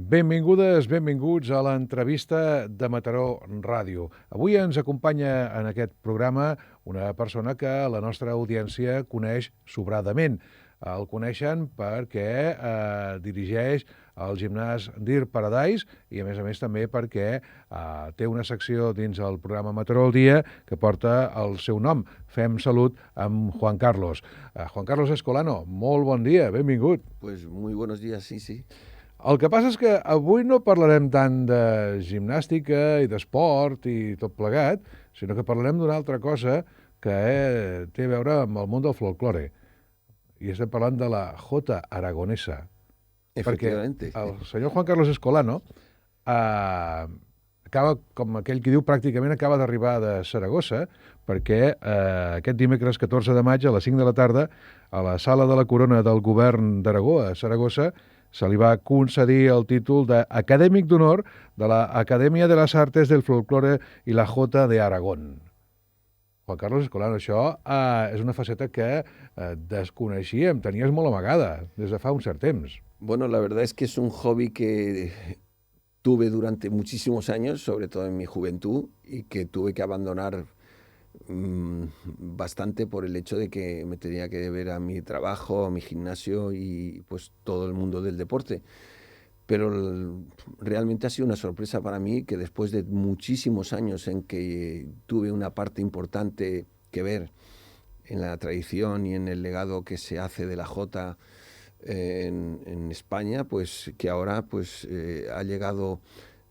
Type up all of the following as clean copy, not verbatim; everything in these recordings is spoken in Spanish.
Benvingudes, benvinguts a l'entrevista de Mataró Ràdio. Avui ens acompanya en aquest programa una persona que la nostra audiència coneix sobradament. El coneixen perquè dirigeix el gimnàs Dir Paradise i, a més també, perquè té una secció dins el programa Mataró al dia que porta el seu nom, Fem Salut amb Juan Carlos. Juan Carlos Escolano, molt bon dia, benvingut. Pues muy buenos días, sí, sí. El que passa és que avui no parlarem tant de gimnàstica i d'esport i tot plegat, sinó que parlarem d'una altra cosa que té a veure amb el món del folklore. I estem parlant de la jota aragonesa. Perquè Efectivamente. el senyor Juan Carlos Escolano acaba, com aquell qui diu, pràcticament acaba d'arribar de Saragossa, perquè aquest dimecres 14 de maig a les 5 de la tarda a la Sala de la Corona del Govern d'Aragó a Saragossa se li va concedir el títol d'Acadèmic d'Honor de la Acadèmia de les Artes del Folklore i la Jota de Aragón. Juan Carlos Escolano, això és una faceta que desconeixíem, tenies molt amagada des de fa un cert temps. Bueno, la verdad es que es un hobby que tuve durante muchísimos años, sobre todo en mi juventud, y que tuve que abandonar bastante por el hecho de que me tenía que deber a mi trabajo, a mi gimnasio y pues todo el mundo del deporte. Pero realmente ha sido una sorpresa para mí que después de muchísimos años en que tuve una parte importante que ver en la tradición y en el legado que se hace de la jota en España, pues que ahora pues ha llegado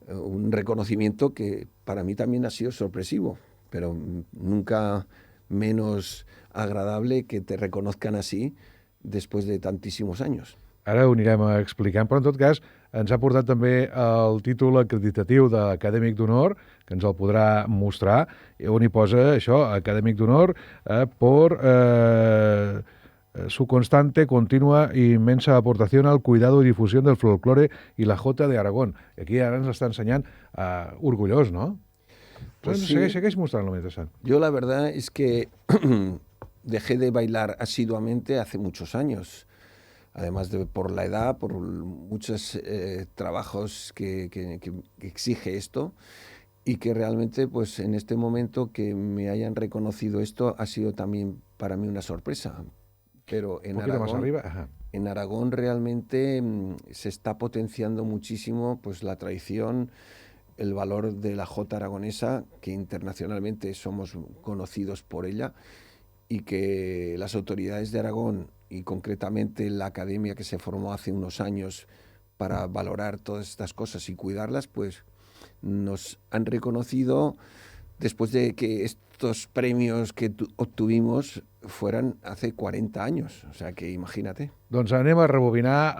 un reconocimiento que para mí también ha sido sorpresivo, pero nunca menos agradable que te reconozcan así después de tantísimos años. Ara ho anirem explicant, però en tot cas ens ha portat també el títol acreditatiu d'Acadèmic d'Honor, que ens el podrà mostrar, on hi posa això, Acadèmic d'Honor, por su constante, continua i inmensa aportación al cuidado y difusión del folclore y la jota de Aragón. I aquí ara ens està ensenyant orgullós, no? Pues sí. Segueix mostrant-lo mentrestant. Yo la verdad es que dejé de bailar asiduamente hace muchos años. Además de por la edad, por muchos trabajos que exige esto, y que realmente pues en este momento que me hayan reconocido esto ha sido también para mí una sorpresa. Pero en Aragón realmente se está potenciando muchísimo pues la tradición, el valor de la jota aragonesa, que internacionalmente somos conocidos por ella, y que las autoridades de Aragón y concretamente la academia que se formó hace unos años para valorar todas estas cosas y cuidarlas, pues nos han reconocido después de que estos premios que obtuvimos fueran hace 40 años. O sea que imagínate. Doncs anem a rebobinar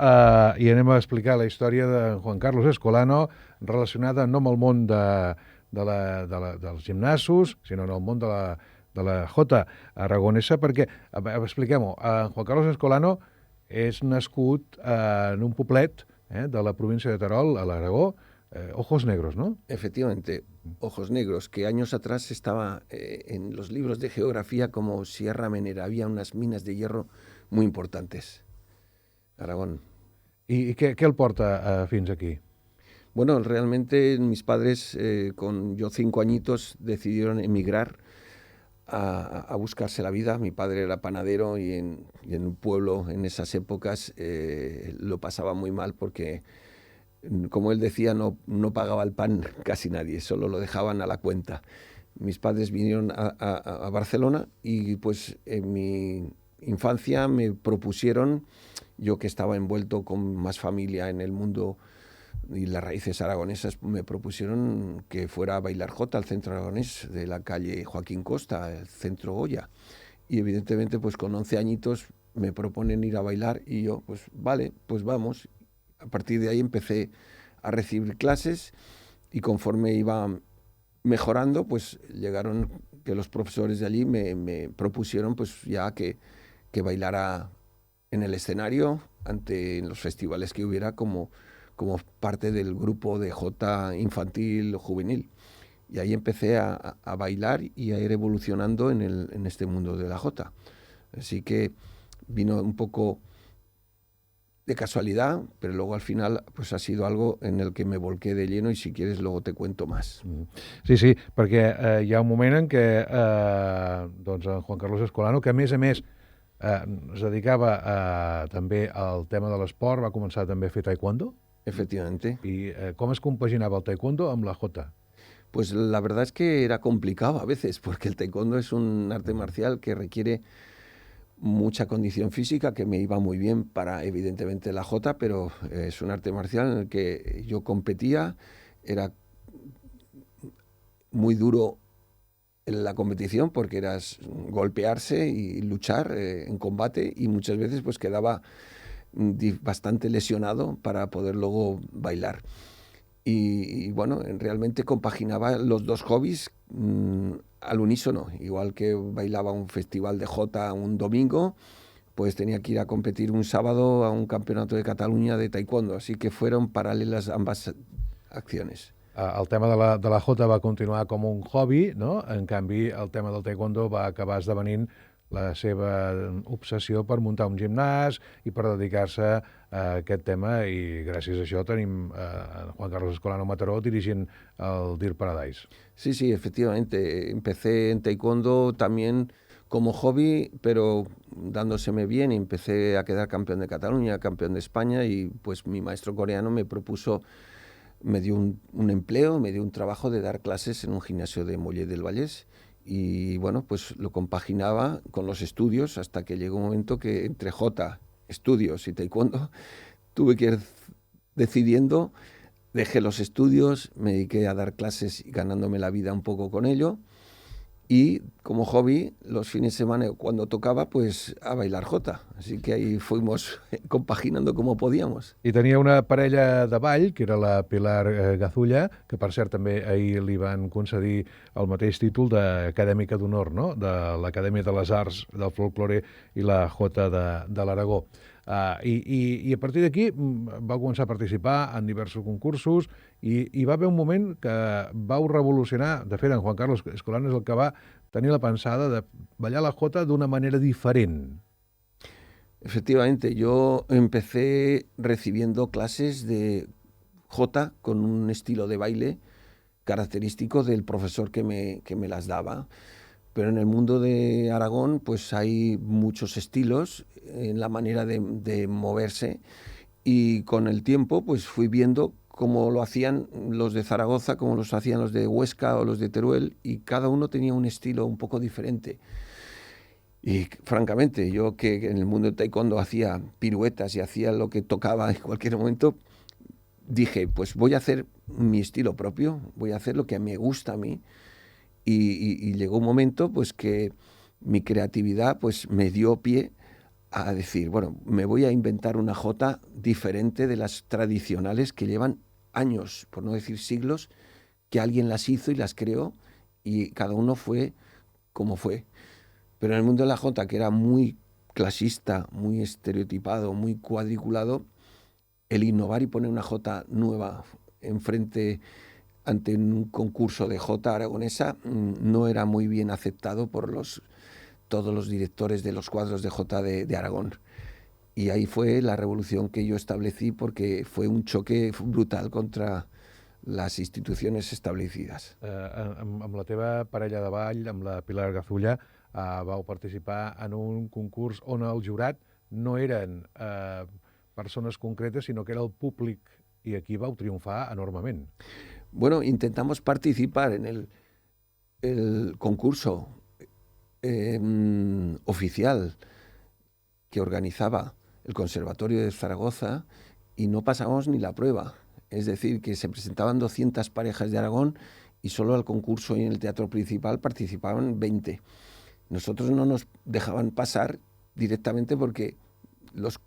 i anem a explicar la història de Juan Carlos Escolano relacionada no amb el món dels gimnasos, sinó en el món de la jota aragonesa, perquè, expliquem-ho, Juan Carlos Escolano és nascut en un poblet de la província de Terol, a l'Aragó, Ojos Negros, ¿no? Efectivamente, Ojos Negros, que años atrás estaba en los libros de geografía como Sierra Menera, había unas minas de hierro muy importantes. Aragón. I què el porta fins aquí? Bueno, realmente mis padres, con yo 5 añitos, decidieron emigrar a buscarse la vida. Mi padre era panadero y en un pueblo en esas épocas lo pasaba muy mal porque, como él decía, no pagaba el pan casi nadie, solo lo dejaban a la cuenta. Mis padres vinieron a Barcelona y pues en mi infancia me propusieron, yo que estaba envuelto con más familia en el mundo y las raíces aragonesas, me propusieron que fuera a bailar jota al centro aragonés de la calle Joaquín Costa, el centro Goya. Y evidentemente pues con 11 añitos me proponen ir a bailar y yo pues vale, pues vamos. A partir de ahí empecé a recibir clases y conforme iba mejorando pues llegaron que los profesores de allí me propusieron pues ya que bailara en el escenario ante los festivales que hubiera como parte del grupo de jota infantil o juvenil. Y ahí empecé a bailar y a ir evolucionando en este mundo de la jota. Así que vino un poco de casualidad, pero luego al final pues ha sido algo en el que me volqué de lleno y si quieres luego te cuento más. Sí, sí, perquè hi ha un moment en què doncs en Juan Carlos Escolano, que a més es dedicava també al tema de l'esport, va començar també a fer taekwondo. Efectivamente. I com es compaginava el taekwondo amb la jota? Pues la verdad es que era complicado a veces, porque el taekwondo es un arte marcial que requiere mucha condición física, que me iba muy bien para, evidentemente, la jota, pero es un arte marcial en el que yo competía, era muy duro en la competición porque era golpearse y luchar en combate y muchas veces pues quedaba bastante lesionado para poder luego bailar. Y bueno, realmente compaginaba los dos hobbies al unísono, igual que bailaba un festival de jota un domingo, pues tenía que ir a competir un sábado a un campeonato de Cataluña de taekwondo, así que fueron paralelas ambas acciones. El tema de la jota va continuar com un hobby, no? En canvi, el tema del taekwondo va acabar esdevenint la seva obsessió per muntar un gimnàs i per dedicar-se a aquest tema, i gràcies a això tenim Juan Carlos Escolano Mataró dirigint el Deer Paradise. Sí, sí, efectivamente. Empecé en taekwondo también como hobby, pero dándoseme bien, y empecé a quedar campeón de Cataluña, campeón de España, y pues mi maestro coreano me propuso, me dio un empleo, me dio un trabajo de dar clases en un gimnasio de Mollet del Vallès. Y bueno, pues lo compaginaba con los estudios hasta que llegó un momento que entre jota, estudios y taekwondo tuve que ir decidiendo. Dejé los estudios, me dediqué a dar clases y ganándome la vida un poco con ello. Y como hobby, los fines de semana, cuando tocaba, pues a bailar jota. Así que ahí fuimos compaginando como podíamos. I tenia una parella de ball, que era la Pilar Gazulla, que per cert també ahir li van concedir el mateix títol d'Acadèmica d'Honor, no? De l'Acadèmia de les Arts del Folklore i la Jota de l'Aragó. I a partir d'aquí vau començar a participar en diversos concursos i va haver un moment que vau revolucionar. De fet, en Juan Carlos Escolano és el que va tenir la pensada de ballar la jota d'una manera diferent. Efectivamente, yo empecé recibiendo clases de jota con un estilo de baile característico del profesor que me las daba. Pero en el mundo de Aragón pues hay muchos estilos en la manera de moverse y con el tiempo pues fui viendo cómo lo hacían los de Zaragoza, cómo los hacían los de Huesca o los de Teruel y cada uno tenía un estilo un poco diferente. Y francamente, yo que en el mundo del taekwondo hacía piruetas y hacía lo que tocaba en cualquier momento, dije, pues voy a hacer mi estilo propio, voy a hacer lo que me gusta a mí. Y llegó un momento pues que mi creatividad pues me dio pie a decir, bueno, me voy a inventar una jota diferente de las tradicionales que llevan años, por no decir siglos, que alguien las hizo y las creó y cada uno fue como fue. Pero en el mundo de la jota, que era muy clasista, muy estereotipado, muy cuadriculado, el innovar y poner una jota nueva enfrente ante un concurso de jota aragonesa no era muy bien aceptado por todos los directores de los cuadros de jota de Aragón. Y ahí fue la revolución que yo establecí porque fue un choque brutal contra les institucions establecides. Amb la teva parella de ball, amb la Pilar Gazulla, vau participar en un concurs on el jurat no eren persones concretes, sinó que era el públic, i aquí vau triomfar enormement. Bueno, intentamos participar en el concurso oficial que organizaba el Conservatorio de Zaragoza y no pasamos ni la prueba. Es decir, que se presentaban 200 parejas de Aragón y solo al concurso y en el teatro principal participaban 20. Nosotros no nos dejaban pasar directamente porque los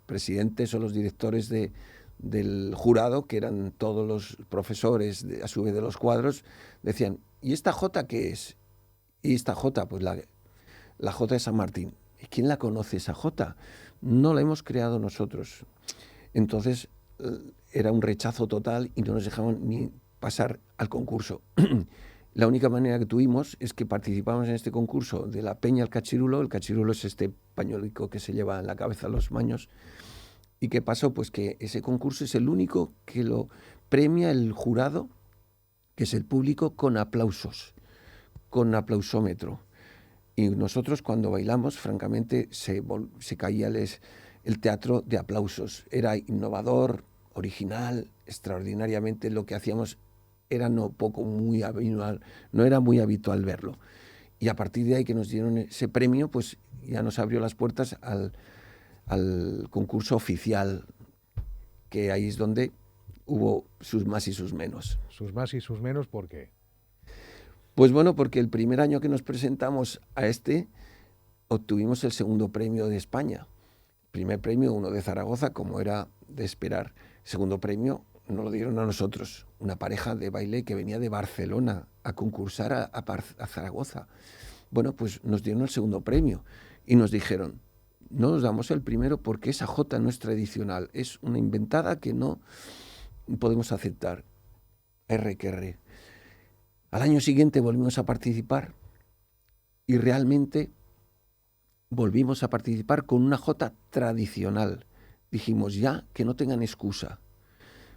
presidentes o los directores del jurado, que eran todos los profesores a su vez de los cuadros, decían, ¿y esta jota qué es? Y esta jota, pues la jota de San Martín. ¿Y quién la conoce esa jota? No la hemos creado nosotros. Entonces era un rechazo total y no nos dejaban ni pasar al concurso. La única manera que tuvimos es que participamos en este concurso de la Peña al Cachirulo. El cachirulo es este pañuelico que se lleva en la cabeza los maños. ¿Y qué pasó? Pues que ese concurso es el único que lo premia el jurado, que es el público, con aplausos, con aplausómetro. Y nosotros cuando bailamos, francamente, se caía el teatro de aplausos. Era innovador, original, extraordinariamente. Lo que hacíamos era no era muy habitual verlo. Y a partir de ahí que nos dieron ese premio, pues ya nos abrió las puertas al concurso oficial, que ahí es donde hubo sus más y sus menos. Sus más y sus menos, ¿por qué? Pues bueno, porque el primer año que nos presentamos a obtuvimos el segundo premio de España. Primer premio, uno de Zaragoza, como era de esperar. Segundo premio, nos lo dieron a nosotros, una pareja de baile que venía de Barcelona a concursar a Zaragoza. Bueno, pues nos dieron el segundo premio y nos dijeron, no nos damos el primero porque esa jota no es tradicional, es una inventada que no podemos aceptar. R que R. Al año siguiente volvimos a participar y realmente volvimos a participar con una jota tradicional. Dijimos ya que no tengan excusa.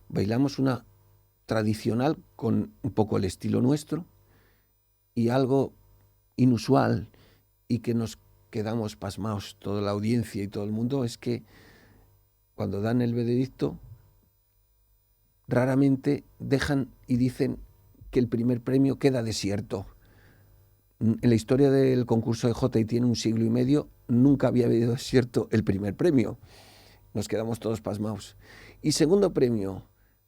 Bailamos una tradicional con un poco el estilo nuestro y algo inusual y que nos quedamos pasmados toda la audiencia y todo el mundo es que cuando dan el veredicto raramente dejan y dicen que el primer premio queda desierto. En la historia del concurso de Jota, y tiene 1 siglo y medio, nunca había habido desierto el primer premio. Nos quedamos todos pasmados. Y segundo premio,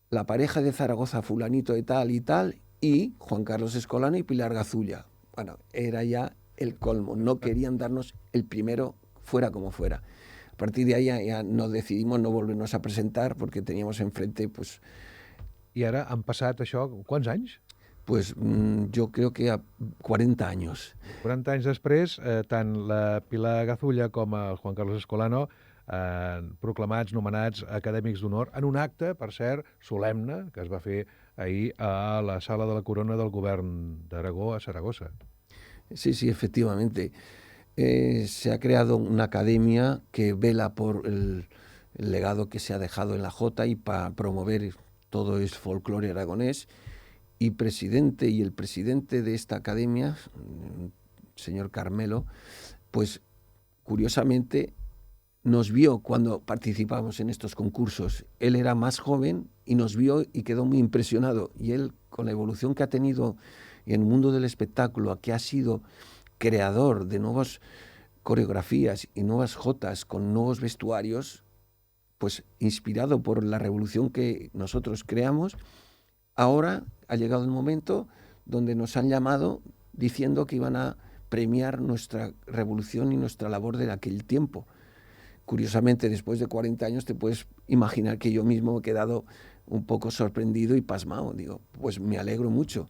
la pareja de Zaragoza, fulanito de tal y Juan Carlos Escolano y Pilar Gazulla. Bueno, era ya el colmo. No querían darnos el primero fuera como fuera. A partir de ahí ya no decidimos no volvernos a presentar porque teníamos enfrente, pues... I ara han passat això, quants anys? Pues yo creo que a 40 anys. 40 anys després, tant la Pilar Gazulla com el Juan Carlos Escolano proclamats, nomenats acadèmics d'honor en un acte, per cert, solemne, que es va fer ahir a la Sala de la Corona del Govern d'Aragó a Saragossa. Sí, sí, efectivamente. Se ha creado una academia que vela por el legado que se ha dejado en la Jota y para promover todo el folclore aragonés. Y el presidente de esta academia, el señor Carmelo, pues curiosamente nos vio cuando participamos en estos concursos. Él era más joven y nos vio y quedó muy impresionado. Y él, con la evolución que ha tenido en el mundo del espectáculo, que ha sido creador de nuevas coreografías y nuevas jotas con nuevos vestuarios, pues inspirado por la revolución que nosotros creamos, ahora ha llegado el momento donde nos han llamado diciendo que iban a premiar nuestra revolución y nuestra labor de aquel tiempo. Curiosamente, después de 40 años, te puedes imaginar que yo mismo me he quedado un poco sorprendido y pasmado. Digo, pues me alegro mucho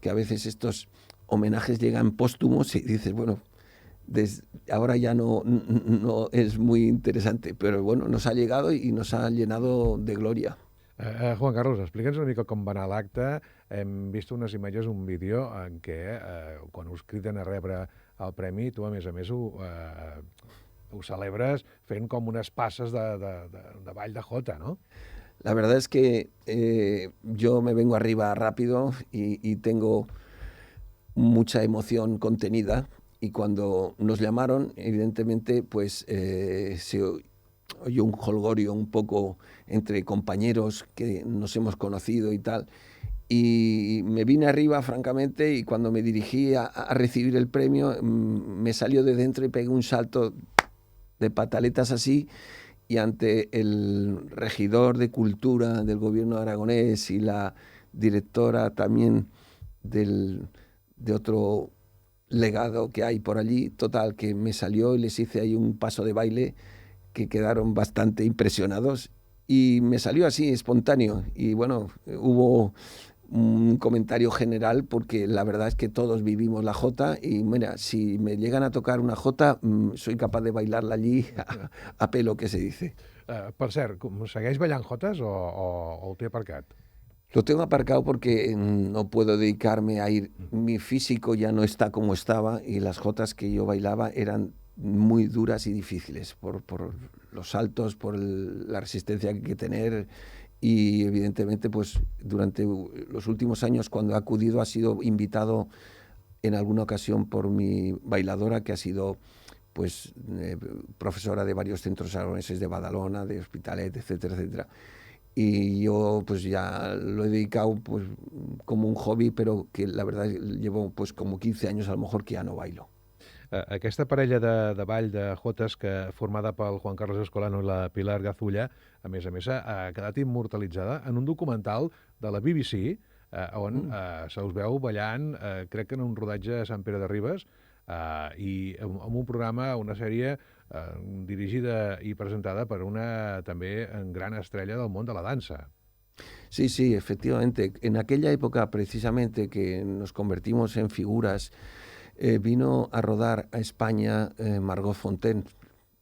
que a veces estos homenajes llegan póstumos y dices, bueno, ahora ya no es muy interesante, pero bueno, nos ha llegado y nos ha llenado de gloria. Juan Carlos, explica'ns una mica com va anar l'acte. Hem vist unes imatges, un vídeo en què quan us criden a rebre el premi, tu a més ho celebres fent com unes passes de ball de jota, ¿no? La verdad es que yo me vengo arriba rápido y tengo mucha emoción contenida, y cuando nos llamaron, evidentemente, pues se oyó un jolgorio un poco entre compañeros que nos hemos conocido y tal, y me vine arriba, francamente, y cuando me dirigí a recibir el premio, me salió de dentro y pegué un salto de pataletas así, y ante el regidor de Cultura del gobierno aragonés y la directora también de otro legado que hay por allí, total, que me salió y les hice ahí un paso de baile que quedaron bastante impresionados, y me salió así, espontáneo, y bueno, hubo un comentario general porque la verdad es que todos vivimos la jota, y mira, si me llegan a tocar una jota, soy capaz de bailarla allí a pelo, que se dice. Per cert, segueix ballant jotes o ho té aparcat? Lo tengo aparcado porque no puedo dedicarme a ir. Mi físico ya no está como estaba y las jotas que yo bailaba eran muy duras y difíciles por los saltos, por la resistencia que hay que tener y evidentemente pues durante los últimos años cuando he acudido ha sido invitado en alguna ocasión por mi bailadora que ha sido pues profesora de varios centros aragoneses de Badalona, de Hospitalet, etcétera, etcétera. Y yo pues ya lo he dedicado pues como un hobby, pero que la verdad llevo pues como 15 años a lo mejor que ya no bailo. Aquesta parella de ball de jotes que formada pel Juan Carlos Escolano i la Pilar Gazulla, a més, ha quedat immortalitzada en un documental de la BBC on se us veu ballant, crec que en un rodatge a Sant Pere de Ribes, i amb un programa, una sèrie dirigida i presentada per una també gran estrella del món de la dansa. Sí, sí, efectivamente. En aquella época precisamente que nos convertimos en figuras, vino a rodar a España Margot Fonteyn,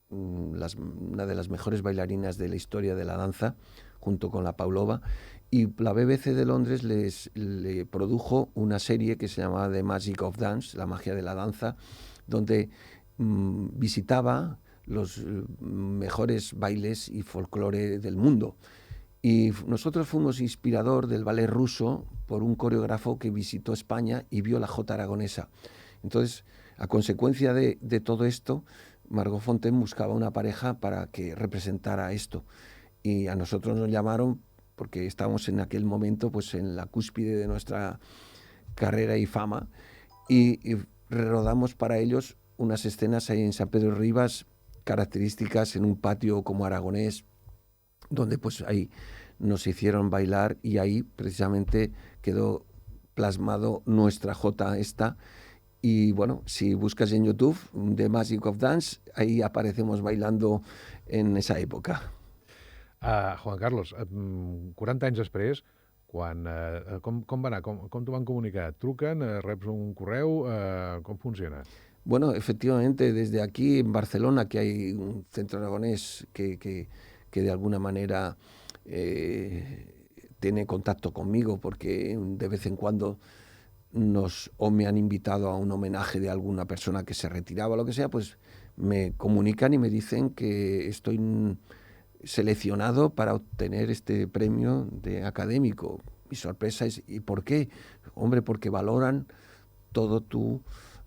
una de las mejores bailarinas de la historia de la danza, junto con la Pavlova, y la BBC de Londres le produjo una serie que se llamaba The Magic of Dance, la magia de la danza, donde visitaba los mejores bailes y folclore del mundo. Y nosotros fuimos inspirador del ballet ruso por un coreógrafo que visitó España y vio la jota aragonesa. Entonces, a consecuencia de todo esto, Margot Fonteyn buscaba una pareja para que representara esto. Y a nosotros nos llamaron porque estábamos en aquel momento pues en la cúspide de nuestra carrera y fama y rodamos para ellos unas escenas ahí en San Pedro de Ribas características en un patio como aragonés, donde pues ahí nos hicieron bailar y ahí precisamente quedó plasmado nuestra jota esta. Y bueno, si buscas en YouTube The Magic of Dance, ahí aparecemos bailando en esa época. Juan Carlos, 40 anys després, com va anar? Com t'ho van comunicar? Et truquen, reps un correu, com funciona? Bueno, efectivamente, desde aquí en Barcelona, que hay un centro aragonés que de alguna manera tiene contacto conmigo, porque de vez en cuando o me han invitado a un homenaje de alguna persona que se retiraba o lo que sea, pues me comunican y me dicen que estoy seleccionado para obtener este premio de académico. Mi sorpresa es, ¿y por qué? Hombre, porque valoran todo tu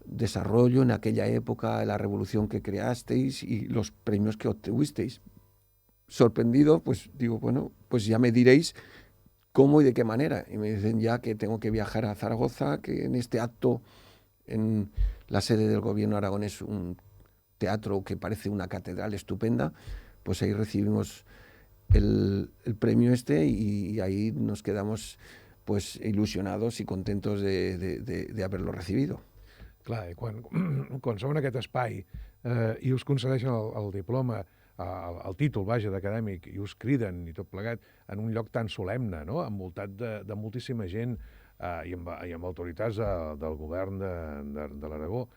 desarrollo en aquella época, la revolución que creasteis y los premios que obtuvisteis. Sorprendido, pues digo, bueno, pues ya me diréis cómo y de qué manera. Y me dicen ya que tengo que viajar a Zaragoza, que en este acto, en la sede del gobierno aragonés, un teatro que parece una catedral estupenda, pues ahí recibimos el premio este y ahí nos quedamos pues ilusionados y contentos de haberlo recibido. Clar, quan som en aquest espai i us concedeixen el diploma, el títol, vaja, d'acadèmic, i us criden i tot plegat en un lloc tan solemne, no?, envoltat de moltíssima gent i amb autoritats del govern de l'Aragó.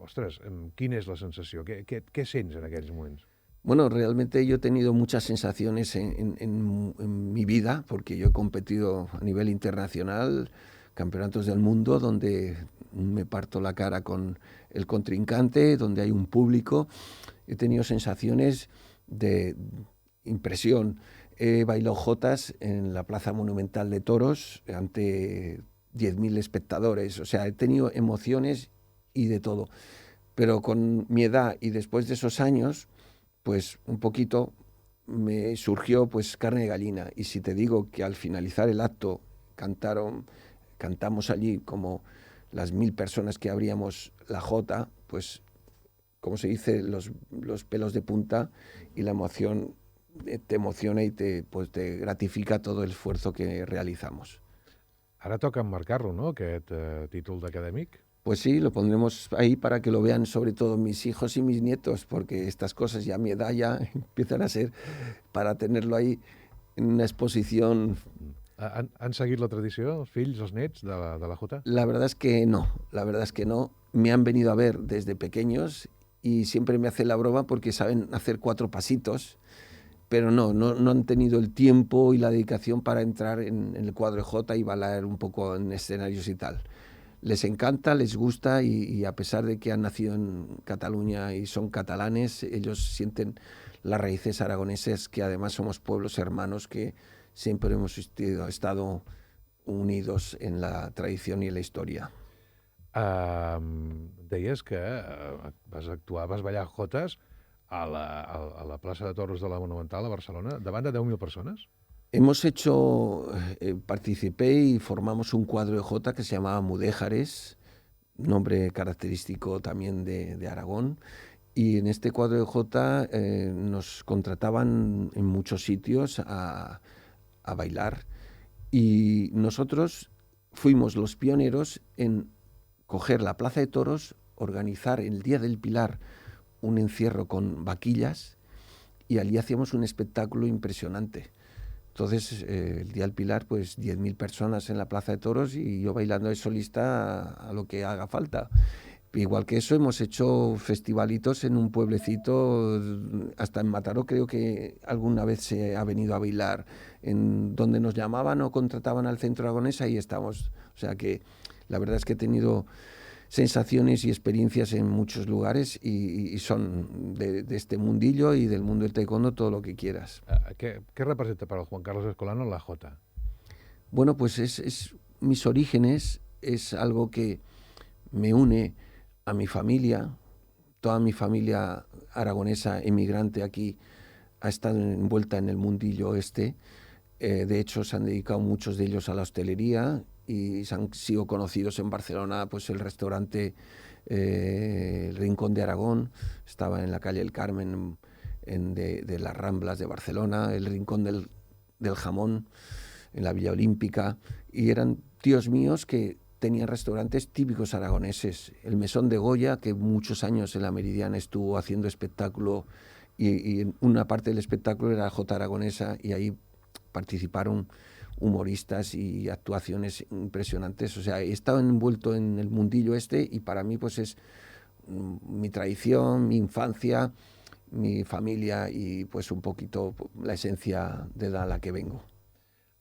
Ostres, quina és la sensació? Què sents en aquells moments? Bueno, realmente yo he tenido muchas sensaciones en mi vida, porque yo he competido a nivel internacional, campeonatos del mundo, donde me parto la cara con el contrincante, donde hay un público. He tenido sensaciones de impresión. He bailado jotas en la Plaza Monumental de Toros ante 10.000 espectadores. O sea, he tenido emociones y de todo. Pero con mi edad y después de esos años, pues un poquito me surgió pues carne de gallina. Y si te digo que al finalizar el acto cantamos allí como las 1.000 personas que abríamos la jota, pues como se dice, los pelos de punta y la emoción te emociona y te gratifica todo el esfuerzo que realizamos. Ara toca emmarcar-lo, no?, aquest títol d'acadèmic? Pues sí, lo pondremos ahí para que lo vean sobre todo mis hijos y mis nietos, porque estas cosas ya a mi edad ya empiezan a ser para tenerlo ahí en una exposición. Han seguit la tradició, els fills, els nets de la Jota? La verdad es que no. Me han venido a ver desde pequeños y siempre me hacen la broma porque saben hacer 4 pasitos pero no han tenido el tiempo y la dedicación para entrar en el cuadro de jota y bailar un poco en escenarios y tal. Les encanta, les gusta y a pesar de que han nacido en Cataluña y son catalanes, ellos sienten las raíces aragonesas, que además somos pueblos hermanos que siempre hemos estado unidos en la tradición y en la historia. Deies que vas ballar jotes a la plaça de Toros de la Monumental a Barcelona davant de 10.000 persones? Hemos hecho, participé y formamos un cuadro de jota que se llamaba Mudéjares, nombre característico también de Aragón. Y en este cuadro de jota nos contrataban en muchos sitios a bailar. Y nosotros fuimos los pioneros en coger la Plaza de Toros, organizar el Día del Pilar un encierro con vaquillas y allí hacíamos un espectáculo impresionante. Entonces, el Día del Pilar, pues 10.000 personas en la Plaza de Toros y yo bailando de solista a lo que haga falta. Igual que eso, hemos hecho festivalitos en un pueblecito, hasta en Mataró creo que alguna vez se ha venido a bailar, en donde nos llamaban o contrataban al Centro Aragonés, ahí estamos. O sea que la verdad es que he tenido sensaciones y experiencias en muchos lugares y son de este mundillo y del mundo del taekwondo todo lo que quieras. ¿Qué representa para Juan Carlos Escolano la jota? Bueno, pues es mis orígenes, es algo que me une a mi familia. Toda mi familia aragonesa emigrante aquí ha estado envuelta en el mundillo este. De hecho, se han dedicado muchos de ellos a la hostelería y se han sido conocidos en Barcelona, pues el restaurante el Rincón de Aragón, estaba en la calle El Carmen de las Ramblas de Barcelona, el Rincón del Jamón en la Villa Olímpica, y eran tíos míos que tenían restaurantes típicos aragoneses. El Mesón de Goya, que muchos años en la Meridiana estuvo haciendo espectáculo, y en una parte del espectáculo era jota aragonesa, y ahí participaron humoristas y actuaciones impresionantes. O sea, he estado envuelto en el mundillo este y para mí pues es mi tradición, mi infancia, mi familia y pues un poquito la esencia de la que vengo.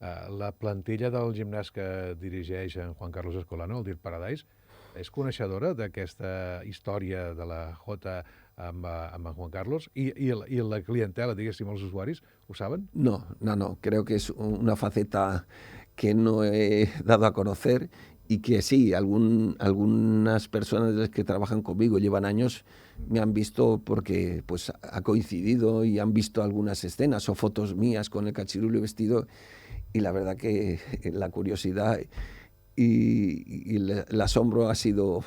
La plantilla del gimnàs que dirigeix en Juan Carlos Escolano, el Dir Paradise, és coneixedora d'aquesta història de la Jota amb en Juan Carlos i la clientela, diguéssim, els usuaris, ho saben? No, creo que es una faceta que no he dado a conocer y que sí, algunas personas de las que trabajan conmigo llevan años, me han visto porque pues ha coincidido y han visto algunas escenas o fotos mías con el cachirulo vestido y la verdad que la curiosidad y el asombro ha sido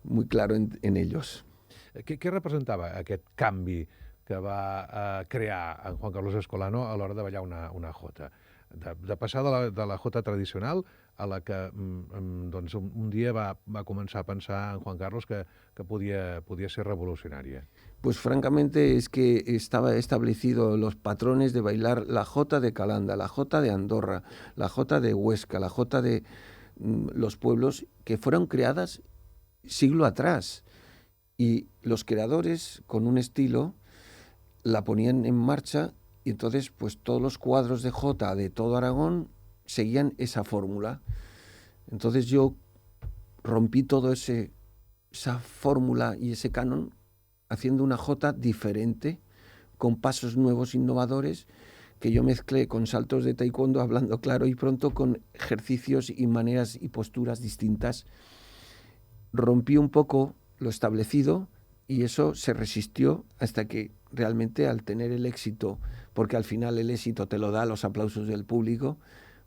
muy claro en ellos. Què representava aquest canvi que va crear en Juan Carlos Escolano a l'hora de ballar una jota? De passar de la jota tradicional a la que doncs un dia va començar a pensar en Juan Carlos que podia ser revolucionària. Pues francamente es que estaba establecido los patrones de bailar la jota de Calanda, la jota de Andorra, la jota de Huesca, la jota de los pueblos que fueron creadas siglo atrás. Y los creadores, con un estilo, la ponían en marcha y entonces pues todos los cuadros de jota de todo Aragón seguían esa fórmula. Entonces yo rompí todo esa fórmula y ese canon haciendo una jota diferente, con pasos nuevos, innovadores, que yo mezclé con saltos de taekwondo, hablando claro y pronto, con ejercicios y maneras y posturas distintas. Rompí un poco lo establecido y eso se resistió hasta que realmente al tener el éxito, porque al final el éxito te lo da los aplausos del público,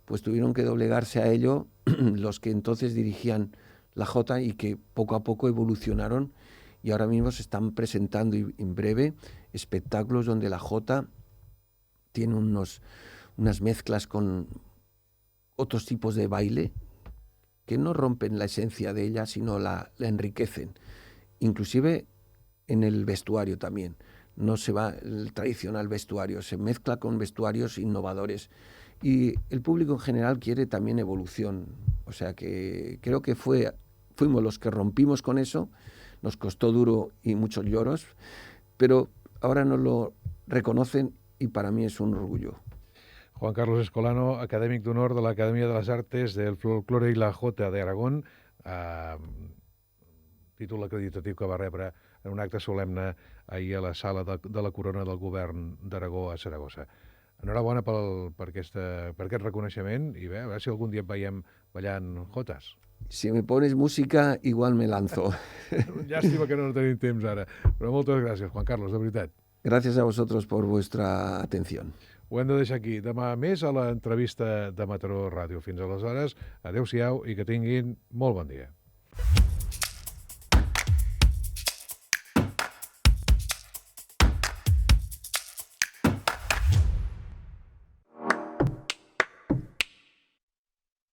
pues tuvieron que doblegarse a ello los que entonces dirigían la jota y que poco a poco evolucionaron y ahora mismo se están presentando en breve espectáculos donde la jota tiene unas mezclas con otros tipos de baile que no rompen la esencia de ella, sino la enriquecen. Inclusive en el vestuario también. No se va el tradicional vestuario, se mezcla con vestuarios innovadores. Y el público en general quiere también evolución. O sea que creo que fuimos los que rompimos con eso, nos costó duro y muchos lloros, pero ahora nos lo reconocen y para mí es un orgullo. Juan Carlos Escolano, acadèmic d'honor de l'Acadèmia de les Artes del Folklore i la Jota de Aragón, títol acreditatiu que va rebre en un acte solemne ahir a la sala de la Corona del Govern d'Aragó a Saragossa. Enhorabona per aquest reconeixement i bé, a veure si algun dia et veiem ballant jotes. Si me pones música, igual me lanzo. Llàstima que no tenim temps ara, però moltes gràcies, Juan Carlos, de veritat. Gracias a vosotros por vuestra atención. Ho hem de deixar aquí. Demà més a l'entrevista de Mataró Ràdio. Fins aleshores, adeu-siau i que tinguin molt bon dia.